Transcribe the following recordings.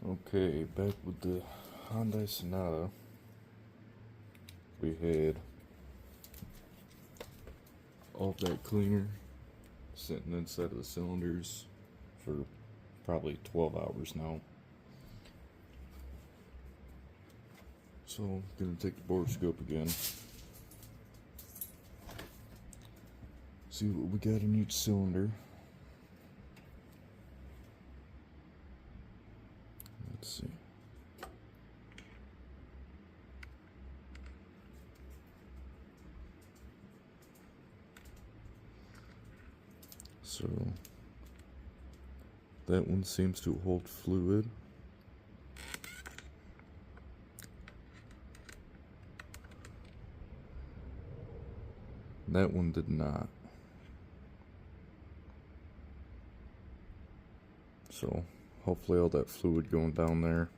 Okay, back with the Hyundai Sonata. We had all that cleaner sitting inside of the cylinders for probably 12 hours now. So I'm gonna take the borescope again. See what we got in each cylinder. Let's see. So that one seems to hold fluid. That one did not. So hopefully all that fluid going down there,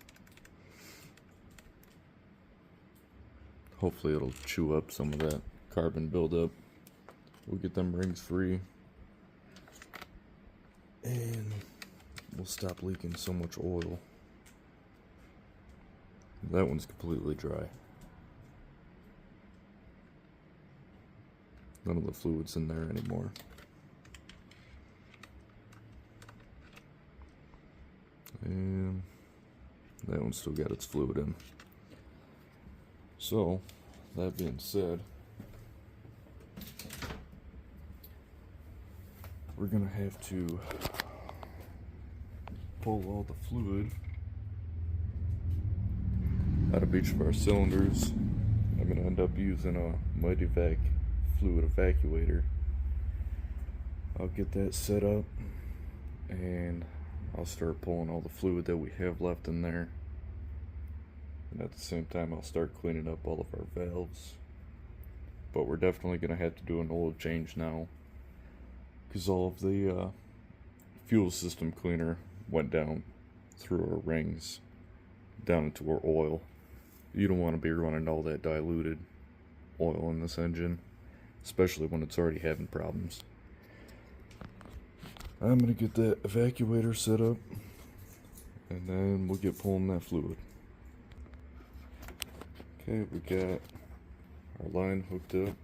hopefully it'll chew up some of that carbon buildup. We'll get them rings free and we'll stop leaking so much oil. That one's completely dry. None of the fluid's in there anymore. And that one still got its fluid in. So, that being said, we're gonna have to pull all the fluid out of each of our cylinders. I'm gonna end up using a Mighty Vac fluid evacuator. I'll get that set up and I'll start pulling all the fluid that we have left in there, and at the same time I'll start cleaning up all of our valves. But we're definitely going to have to do an oil change now, because all of the fuel system cleaner went down through our rings down into our oil. You don't want to be running all that diluted oil in this engine, especially when it's already having problems. I'm going to get that evacuator set up, and then we'll get pulling that fluid. Okay, we got our line hooked up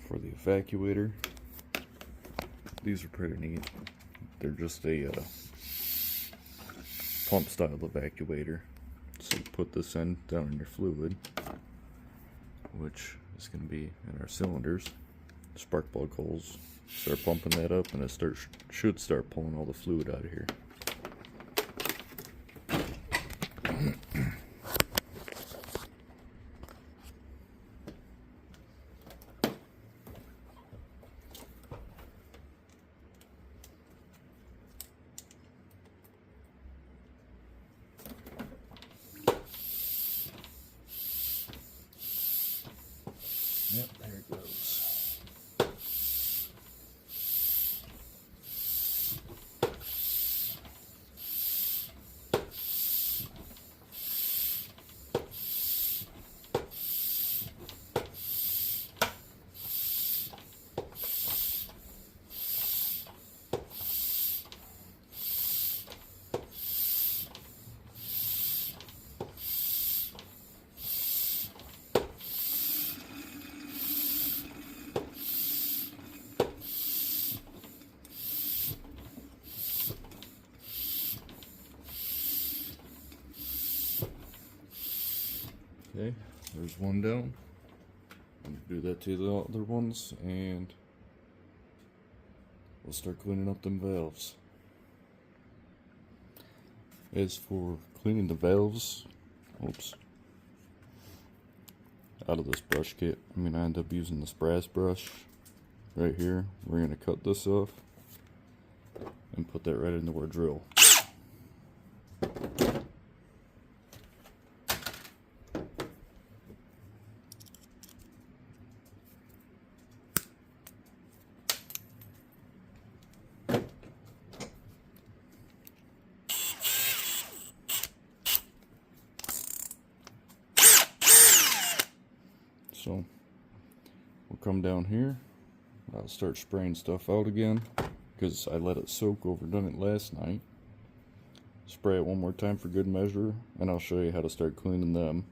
for the evacuator. These are pretty neat. They're just a pump style evacuator. So you put this in down in your fluid, which is going to be in our cylinders, spark plug holes. Start pumping that up and it should start pulling all the fluid out of here. Yep, there it goes. Okay, there's one down. I'm gonna do that to the other ones, and we'll start cleaning up them valves. As for cleaning the valves, out of this brush kit, I end up using this brass brush right here. We're gonna cut this off and put that right into our drill. So we'll come down here. I'll start spraying stuff out again because I let it soak, overdone it last night. spray it one more time for good measure, and I'll show you how to start cleaning them.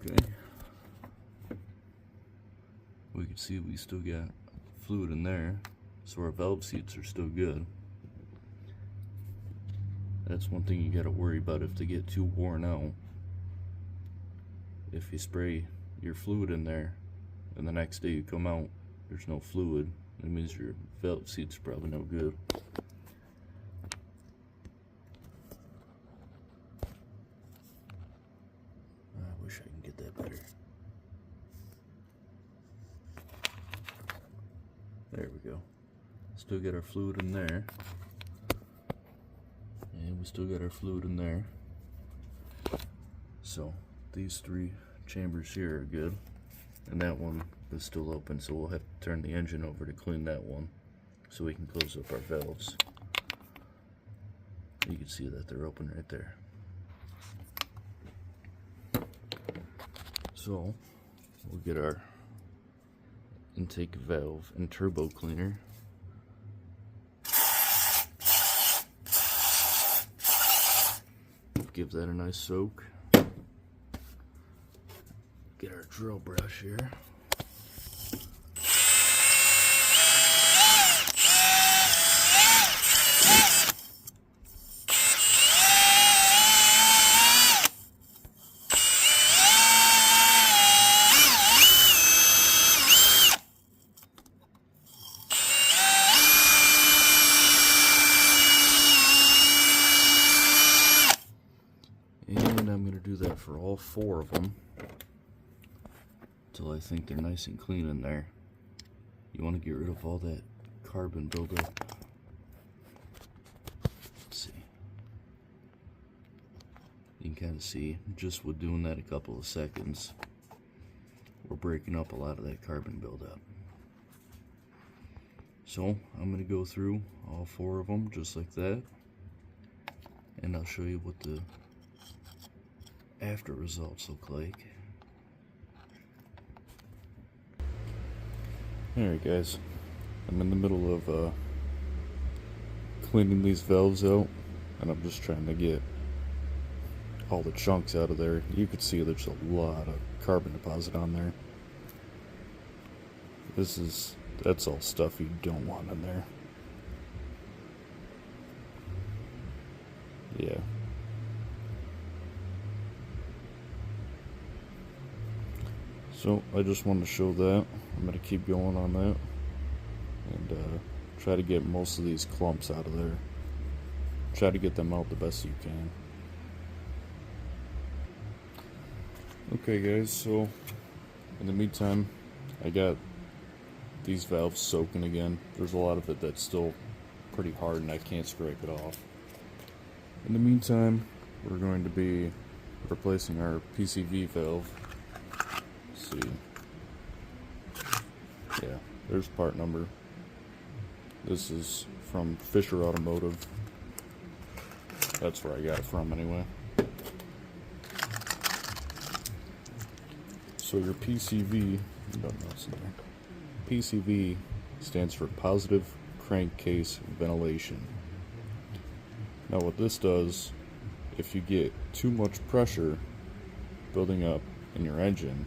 Okay. We can see we still got fluid in there, so our valve seats are still good. That's one thing you gotta worry about if they get too worn out. If you spray your fluid in there and the next day you come out, there's no fluid, that means your valve seats are probably no good. I wish I can get that better. There we go. Still got our fluid in there. And we still got our fluid in there. So these three chambers here are good. And that one is still open, so we'll have to turn the engine over to clean that one so we can close up our valves. You can see that they're open right there. So we'll get our intake valve and turbo cleaner. Give that a nice soak. Get our drill brush here. And I'm going to do that for all four of them until I think they're nice and clean in there. You want to get rid of all that carbon buildup. Let's see. You can kind of see, just with doing that a couple of seconds, we're breaking up a lot of that carbon buildup. So I'm going to go through all four of them just like that, and I'll show you what the after results look like. Alright guys, I'm in the middle of cleaning these valves out, and I'm just trying to get all the chunks out of there. You can see there's a lot of carbon deposit on there. That's all stuff you don't want in there. Yeah. So I just wanted to show that. I'm going to keep going on that and try to get most of these clumps out of there. Try to get them out the best you can. Okay guys, so in the meantime, I got these valves soaking again. There's a lot of it that's still pretty hard and I can't scrape it off. In the meantime, we're going to be replacing our PCV valve. Let's see. Yeah, there's part number. This is from Fisher Automotive. That's where I got it from anyway. So your PCV, you don't know what's in there. PCV stands for positive crankcase ventilation. Now what this does, if you get too much pressure building up in your engine,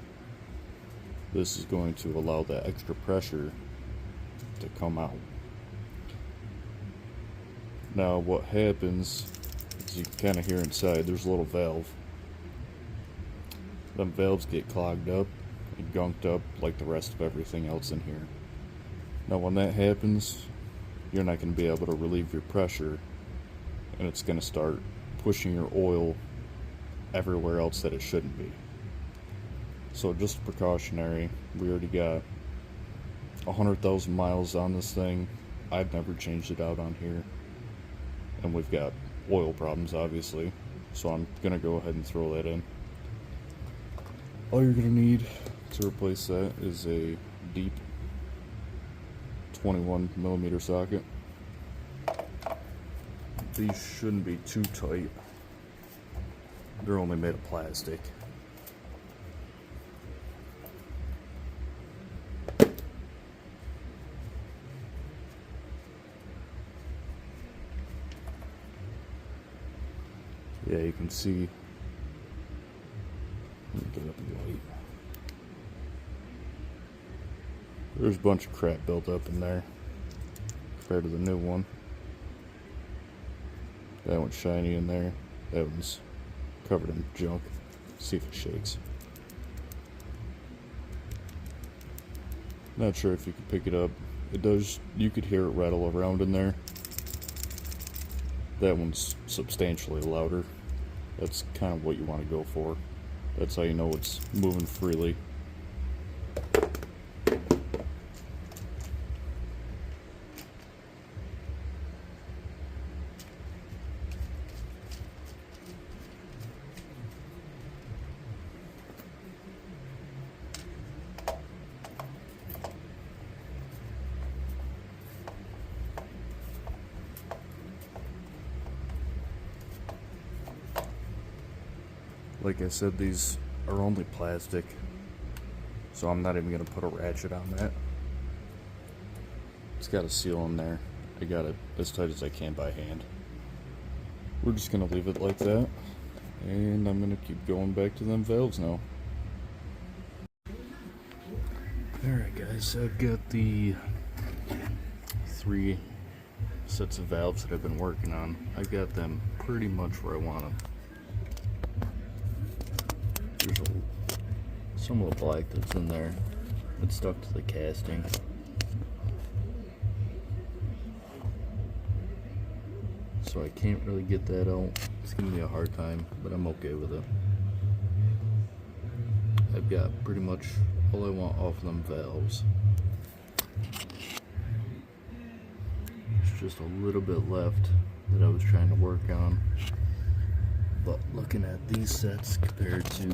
this is going to allow that extra pressure to come out. Now what happens is you can kind of hear inside there's a little valve. Them valves get clogged up and gunked up like the rest of everything else in here. Now when that happens, you're not going to be able to relieve your pressure, and it's going to start pushing your oil everywhere else that it shouldn't be. So just precautionary, we already got 100,000 miles on this thing. I've never changed it out on here, and we've got oil problems obviously, so I'm going to go ahead and throw that in. All you're going to need to replace that is a deep 21mm socket. These shouldn't be too tight. They're only made of plastic. at, you can see. Let me get up in light. There's a bunch of crap built up in there compared to the new one. That one's shiny in there. That one's covered in junk. See if it shakes. Not sure if you can pick it up. It does. You could hear it rattle around in there. That one's substantially louder. That's kind of what you want to go for. That's how you know it's moving freely. Like I said, these are only plastic, so I'm not even going to put a ratchet on that. It's got a seal in there. I got it as tight as I can by hand. We're just going to leave it like that, and I'm going to keep going back to them valves now. Alright guys, I've got the 3 sets of valves that I've been working on. I got them pretty much where I want them. There's some of the black that's in there. It's stuck to the casting. So I can't really get that out. It's gonna be a hard time, but I'm okay with it. I've got pretty much all I want off them valves. There's just a little bit left that I was trying to work on. But looking at these sets compared to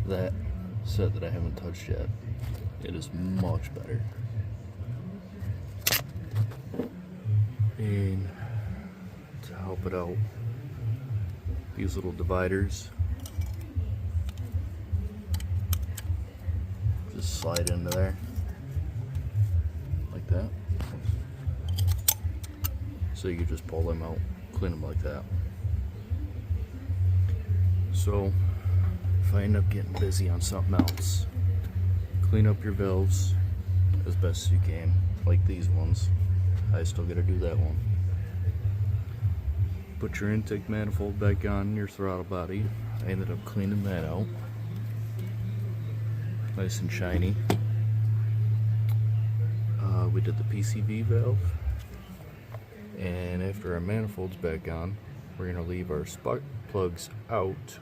that set that I haven't touched yet, it is much better. And to help it out, these little dividers just slide into there like that. So you can just pull them out, clean them like that. So if I end up getting busy on something else, clean up your valves as best as you can, like these ones. I still gotta do that one. Put your intake manifold back on your throttle body. I ended up cleaning that out. Nice and shiny. We did the PCV valve. And after our manifold's back on, we're gonna leave our spark plugs out.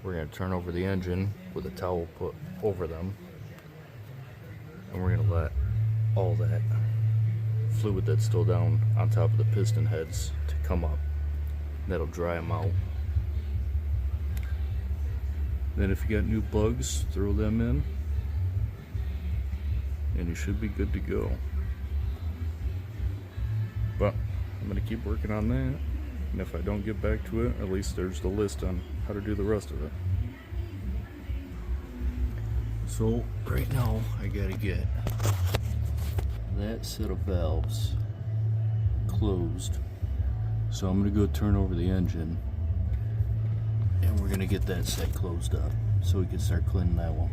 We're gonna turn over the engine with a towel put over them. And we're gonna let all that fluid that's still down on top of the piston heads to come up. That'll dry them out. Then if you got new plugs, throw them in, and you should be good to go. But I'm gonna keep working on that, and if I don't get back to it, at least there's the list on how to do the rest of it. So right now I gotta get that set of valves closed. So I'm gonna go turn over the engine, and we're gonna get that set closed up so we can start cleaning that one.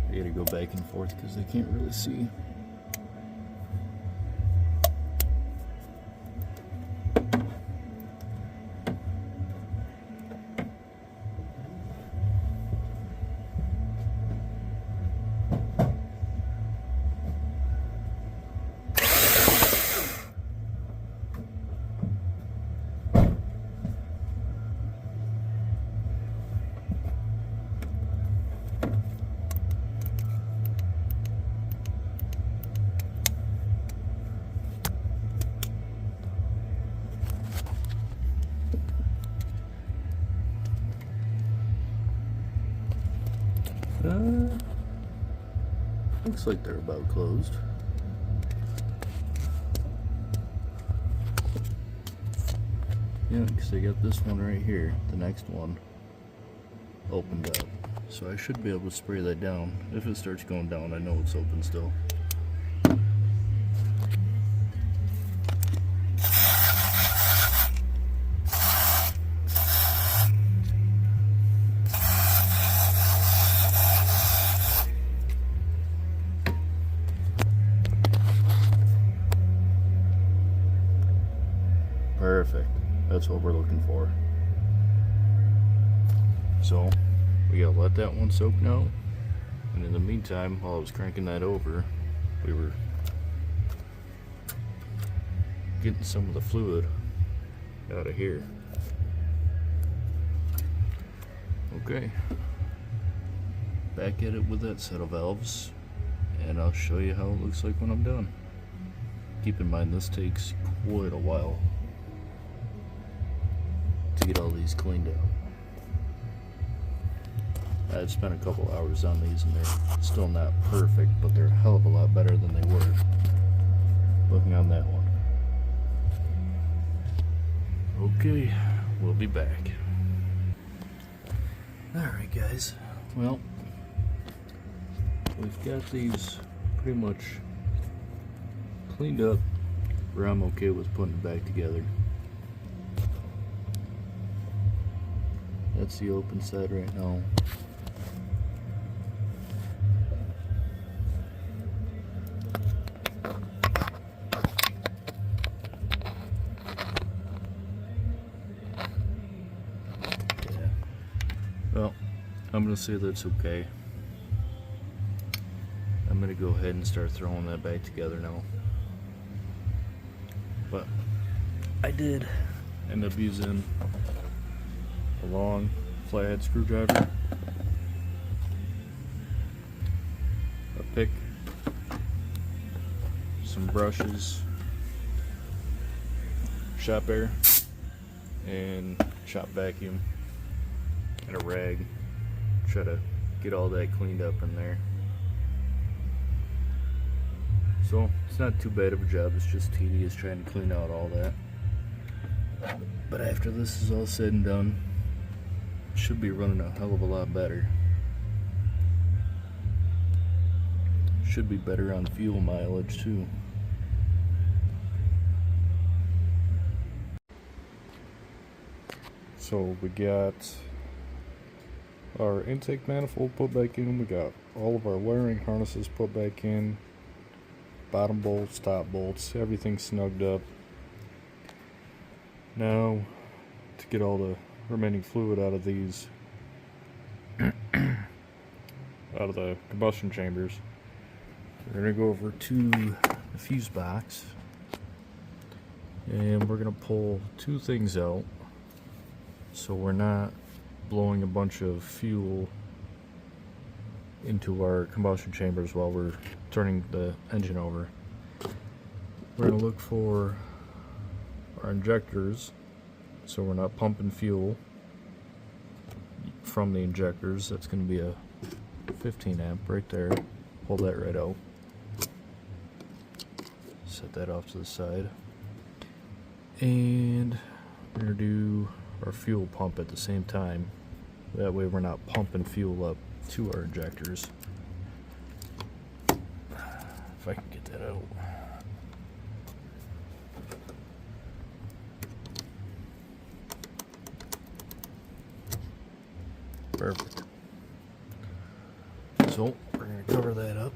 I gotta go back and forth because I can't really see. Looks like they're about closed. Yeah, because I got this one right here, the next one opened up. So I should be able to spray that down. If it starts going down, I know it's open still. Perfect. That's what we're looking for. So we gotta let that one soak now. And in the meantime, while I was cranking that over, we were getting some of the fluid out of here. Okay. Back at it with that set of valves, and I'll show you how it looks like when I'm done. Keep in mind this takes quite a while to get all these cleaned out. I've spent a couple hours on these and they're still not perfect, but they're a hell of a lot better than they were looking on that one. Okay, we'll be back. Alright guys, well, we've got these pretty much cleaned up where I'm okay with putting it back together. That's the open side right now. Yeah. Well, I'm gonna say that's okay. I'm gonna go ahead and start throwing that back together now. But I did end up using a long flathead screwdriver, a pick, some brushes, shop air, and shop vacuum, and a rag. Try to get all that cleaned up in there. So it's not too bad of a job, it's just tedious trying to clean out all that. But after this is all said and done, it should be running a hell of a lot better. Should be better on fuel mileage too. So we got our intake manifold put back in, we got all of our wiring harnesses put back in, bottom bolts, top bolts, everything snugged up. Now to get all the remaining fluid out of these out of the combustion chambers, we're going to go over to the fuse box and we're going to pull two things out so we're not blowing a bunch of fuel into our combustion chambers while we're turning the engine over. We're going to look for our injectors so we're not pumping fuel from the injectors. That's going to be a 15 amp right there. Pull that right out. Set that off to the side. And we're going to do our fuel pump at the same time. That way we're not pumping fuel up to our injectors. If I can get that out. Perfect. So we're going to cover that up.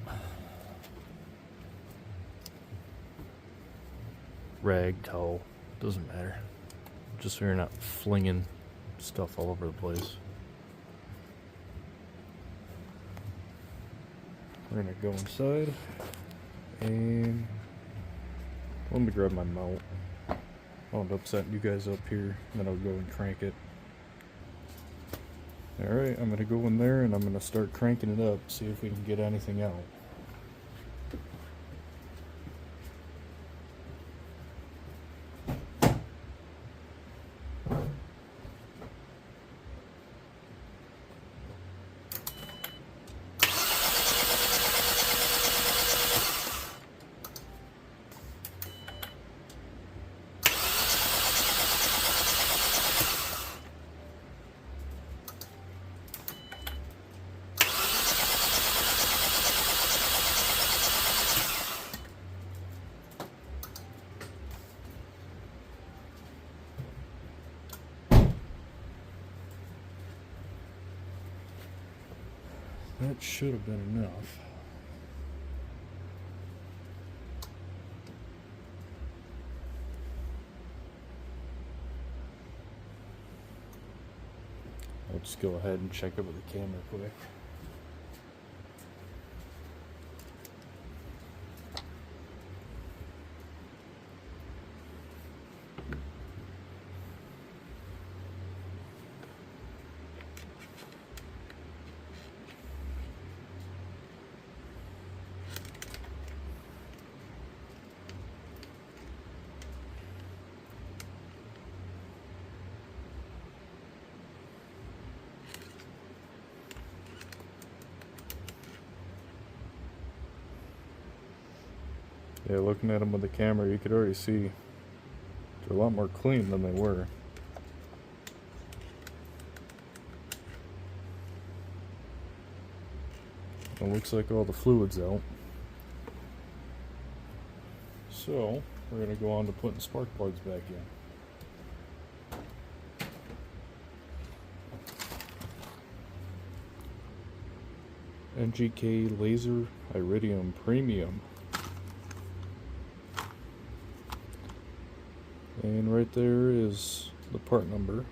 Rag, towel, doesn't matter. Just so you're not flinging stuff all over the place. We're going to go inside and let me grab my mount. I don't end up setting you guys up here, and then I'll go and crank it. Alright, I'm going to go in there and I'm going to start cranking it up, see if we can get anything out. That should have been enough. I'll just go ahead and check it with the camera quick. Yeah, looking at them with the camera, you could already see they're a lot more clean than they were. It looks like all the fluid's out. So, we're going to go on to putting spark plugs back in. NGK Laser Iridium Premium. And right there is the part number,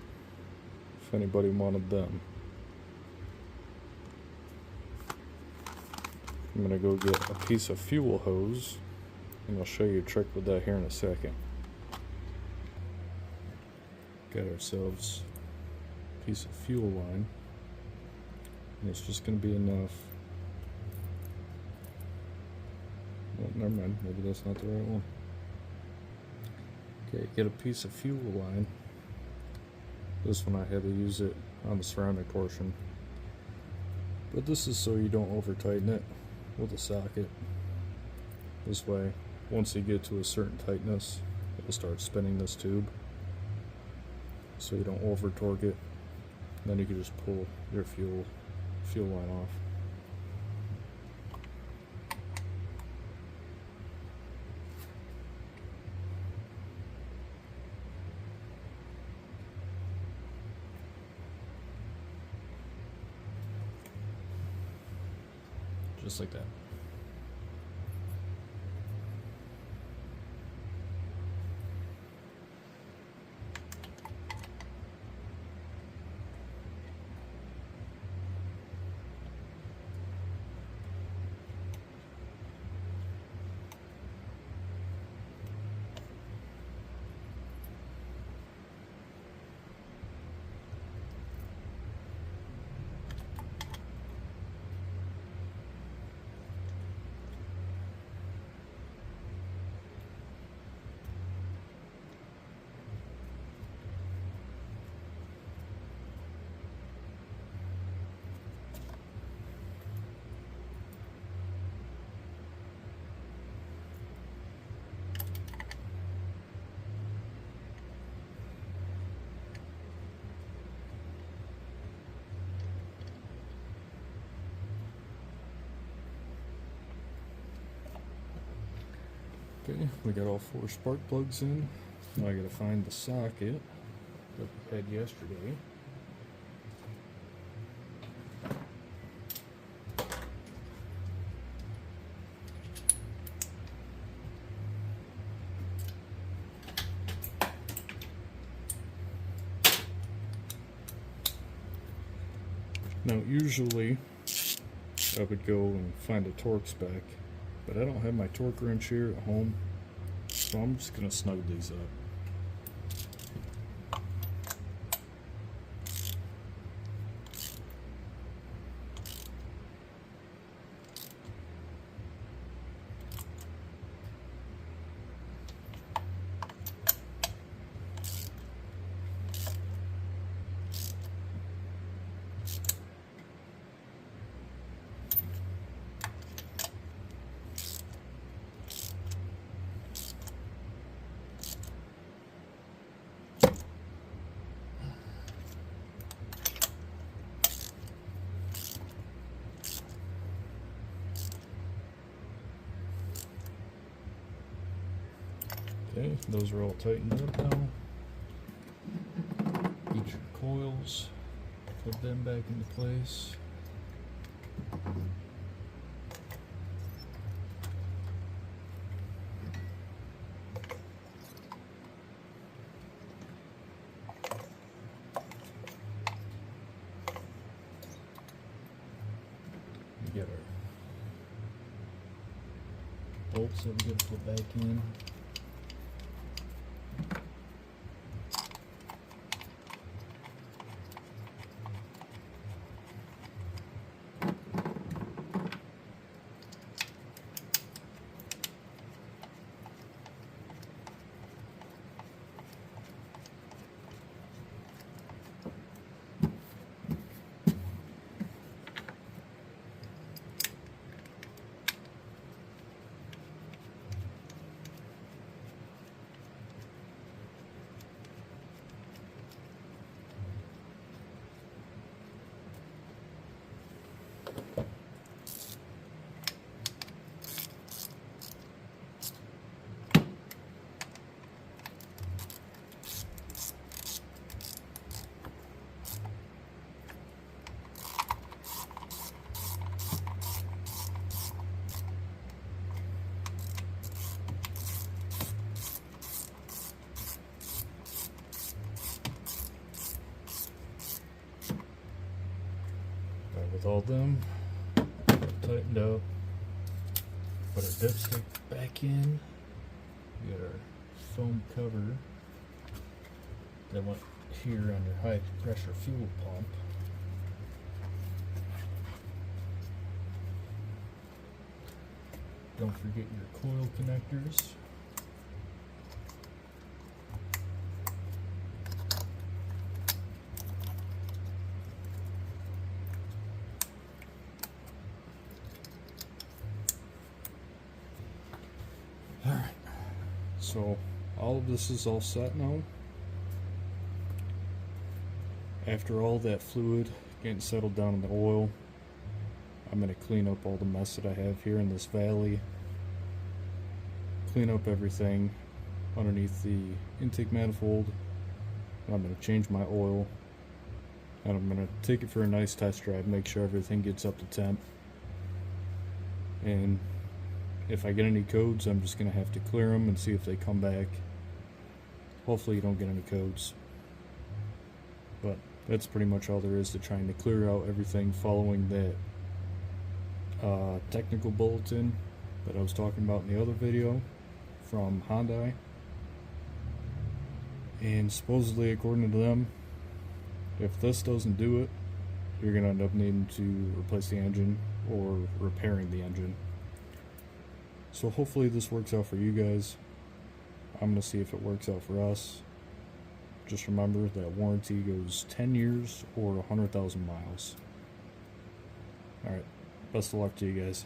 if anybody wanted them. I'm going to go get a piece of fuel hose, and I'll show you a trick with that here in a second. Got ourselves a piece of fuel line, and it's just going to be enough. Oh, never mind, maybe that's not the right one. Okay, get a piece of fuel line. This one I had to use it on the ceramic portion. But this is so you don't over tighten it with a socket. This way, once you get to a certain tightness, it'll start spinning this tube. So you don't over torque it. Then you can just pull your fuel line off. Just like that. Okay, we got all 4 spark plugs in. Now I gotta find the socket that we had yesterday. Now usually I would go and find a torque spec, but I don't have my torque wrench here at home, so I'm just going to snug these up. Okay, those are all tightened up now. Each coils, put them back into place. We get our bolts that we gotta put back in. With all them tightened up, put our dipstick back in. We got our foam cover that went here on your high pressure fuel pump. Don't forget your coil connectors. Alright, so all of this is all set now. After all that fluid getting settled down in the oil, I'm going to clean up all the mess that I have here in this valley. Clean up everything underneath the intake manifold. I'm going to change my oil. And I'm going to take it for a nice test drive, make sure everything gets up to temp. And if I get any codes, I'm just going to have to clear them and see if they come back. Hopefully you don't get any codes. But that's pretty much all there is to trying to clear out everything following that technical bulletin that I was talking about in the other video from Hyundai. And supposedly, according to them, if this doesn't do it, you're going to end up needing to replace the engine or repairing the engine. So hopefully this works out for you guys. I'm going to see if it works out for us. Just remember that warranty goes 10 years or 100,000 miles. Alright, best of luck to you guys.